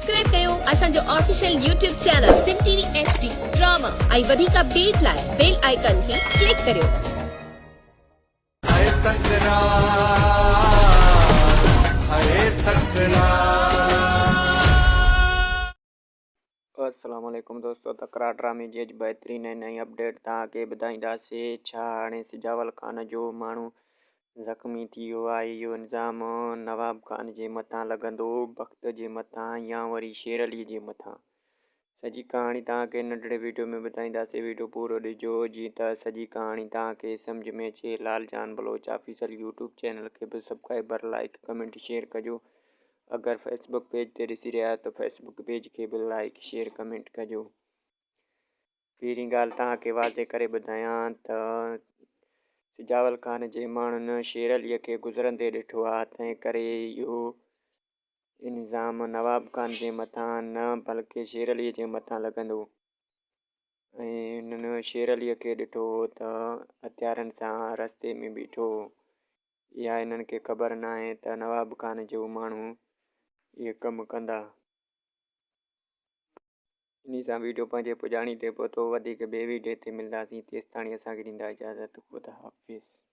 Subscribe कयो असांजो official YouTube channel Sindhi HD drama ऐं वधीक अपडेट लाइ बेल आइकन खे क्लिक करियो। अस्सलामुअलैकुम दोस्तों, तकरार ड्रामे जी बेहतरीन नई अपडेट तव्हांखे ॿुधाईंदासीं। छा हाणे सिजावल ख़ान जो माण्हू ज़ख़्मी थी वियो आहे? इहो इल्ज़ाम नवाब ख़ान जे मथां लॻंदो, वक़्त जे मथां या वरी शेर अलीअ जे मथां? सॼी कहाणी तव्हांखे नंढड़े वीडियो में ॿुधाईंदासीं। वीडियो पूरो ॾिजो जीअं त सॼी कहाणी तव्हांखे सम्झ में अचे। Laljan Baloch official YouTube channel खे बि सब्सक्राइबर, लाइक, कमेंट, शेयर कजो। अगर फेसबुक पेज ते ॾिसी रहिया तो फेसबुक पेज के भी लाइक, शेयर, कमेंट कजो। पहिरीं ॻाल्हि तव्हांखे वाज़े करे ॿुधायां त सिजावल ख़ान जे माण्हुनि शेर अलीअ खे गुज़रंदे ॾिठो आहे, तंहिं करे इहो इल्ज़ाम नवाब ख़ान जे मथां न बल्कि शेर अलीअ जे मथां लॻंदो। ऐं हुननि शेर अलीअ खे ॾिठो त हथियारनि सां रस्ते में बीठो। इहा हिननि खे ख़बर न आहे त नवाब ख़ान जो माण्हू इहे कमु कंदा। इन सां वीडियो पंहिंजे पुॼाणी ते पहुतो। वधीक ॿिए वीडियो ते मिलंदासीं। तेसिताणी असांखे ॾींदा इजाज़त। ख़ुदा हाफ़िज़।